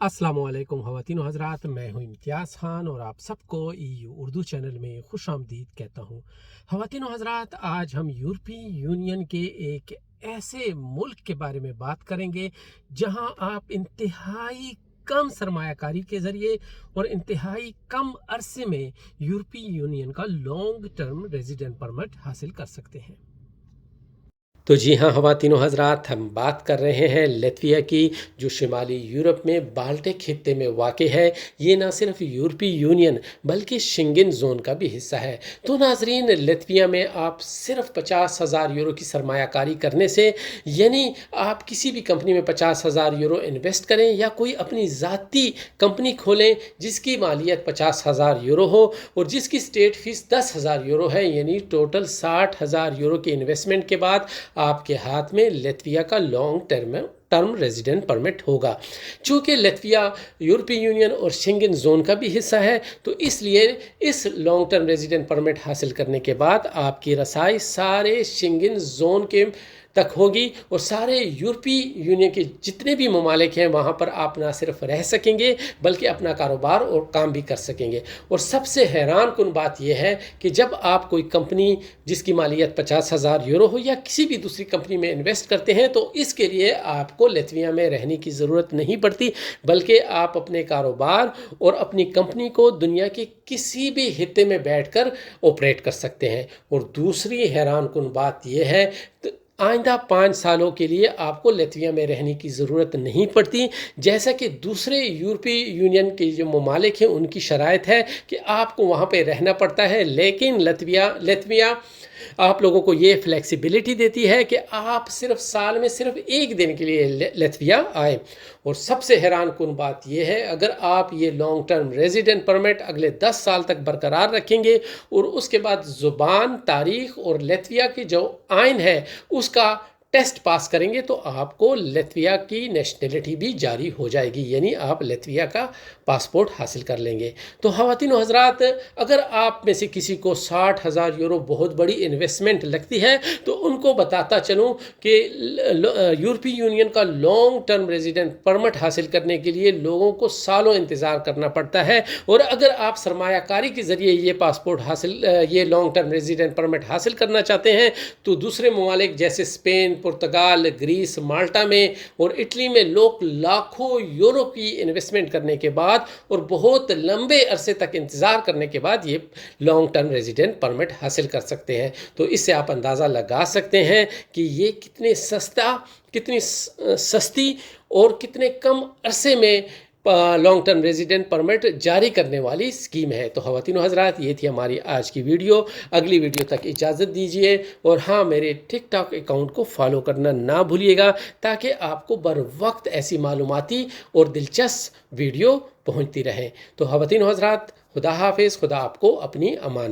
अस्सलामुअलैकुम ख़वातीन व हज़रात, मैं हूं इम्तियाज़ ख़ान और आप सबको EU उर्दू चैनल में खुश आमदीद कहता हूं। ख़वातीन व हज़रात, आज हम यूरोपीय यूनियन के एक ऐसे मुल्क के बारे में बात करेंगे जहां आप इंतहाई कम सरमायाकारी के ज़रिए और इंतहाई कम अरसे में यूरोपीय यूनियन का लॉन्ग टर्म रेजिडेंट परमिट हासिल कर सकते हैं। तो जी हाँ ख़वातीन व हज़रात, हम बात कर रहे हैं लतविया की, जो शुमाली यूरोप में बाल्टिक खित्ते में वाक़ है। ये ना सिर्फ यूरोपीय यूनियन बल्कि शेंगन ज़ोन का भी हिस्सा है। तो नाजरीन, लतविया में आप सिर्फ 50,000 यूरो की सरमायाकारी करने से, यानी आप किसी भी कंपनी में 50,000 यूरो इन्वेस्ट करें या कोई अपनी ज़ाती कंपनी खोलें जिसकी मालियत 50,000 यूरो हो और जिसकी स्टेट फीस 10,000 यूरो है, यानी टोटल 60,000 यूरो की इन्वेस्टमेंट के बाद आपके हाथ में लतविया का लॉन्ग टर्म रेजिडेंट परमिट होगा। चूँकि लतविया यूरोपीय यूनियन और शेंगन ज़ोन का भी हिस्सा है, तो इसलिए इस लॉन्ग टर्म रेजिडेंट परमिट हासिल करने के बाद आपकी रसाई सारे शेंगन ज़ोन के तक होगी और सारे यूरोपीय यूनियन के जितने भी ममालिक हैं वहाँ पर आप ना सिर्फ रह सकेंगे बल्कि अपना कारोबार और काम भी कर सकेंगे। और सबसे हैरान कुन बात यह है कि जब आप कोई कंपनी जिसकी मालियत 50,000 यूरो हो या किसी भी दूसरी कंपनी में इन्वेस्ट करते हैं, तो इसके लिए आपको लतविया में रहने की ज़रूरत नहीं पड़ती, बल्कि आप अपने कारोबार और अपनी कंपनी को दुनिया के किसी भी हिस्से में बैठकर ऑपरेट कर सकते हैं। और दूसरी हैरान कुन बात यह है, आइंदा 5 सालों के लिए आपको लतविया में रहने की ज़रूरत नहीं पड़ती, जैसा कि दूसरे यूरोपीय यूनियन के जो ममालिक हैं उनकी शराइत है कि आपको वहाँ पे रहना पड़ता है। लेकिन लतविया आप लोगों को ये फ्लेक्सिबिलिटी देती है कि आप सिर्फ साल में सिर्फ एक दिन के लिए लतविया आए। और सबसे हैरान कुन बात यह है, अगर आप ये लॉन्ग टर्म रेजिडेंट परमिट अगले 10 साल तक बरकरार रखेंगे और उसके बाद ज़ुबान, तारीख़ और लतविया की जो आइन है उसका टेस्ट पास करेंगे, तो आपको लतविया की नेशनलिटी भी जारी हो जाएगी, यानी आप लतविया का पासपोर्ट हासिल कर लेंगे। तो ख़वातीन व हज़रात, अगर आप में से किसी को 60,000 यूरो बहुत बड़ी इन्वेस्टमेंट लगती है, तो उनको बताता चलूँ कि यूरोपीय यूनियन का लॉन्ग टर्म रेजिडेंट परमिट हासिल करने के लिए लोगों को सालों इंतज़ार करना पड़ता है। और अगर आप सरमायाकारी के ज़रिए ये लॉन्ग टर्म रेजिडेंट परमिट हासिल करना चाहते हैं, तो दूसरे ममालिक जैसे स्पेन, पुर्तगाल, ग्रीस, माल्टा में और इटली में लोग लाखों यूरो की इन्वेस्टमेंट करने के बाद और बहुत लंबे अरसे तक इंतज़ार करने के बाद ये लॉन्ग टर्म रेजिडेंट परमिट हासिल कर सकते हैं। तो इससे आप अंदाज़ा लगा सकते हैं कि ये कितनी सस्ती और कितने कम अरसे में लॉन्ग टर्म रेजिडेंट परमिट जारी करने वाली स्कीम है। तो ख़वातीन व हज़रात, ये थी हमारी आज की वीडियो। अगली वीडियो तक इजाज़त दीजिए और हाँ, मेरे टिकटॉक अकाउंट को फॉलो करना ना भूलिएगा, ताकि आपको बर वक्त ऐसी मालूमाती और दिलचस्प वीडियो पहुँचती रहें। तो ख़वातीन व हज़रात, खुदा हाफिज़, खुदा आपको अपनी अमान में।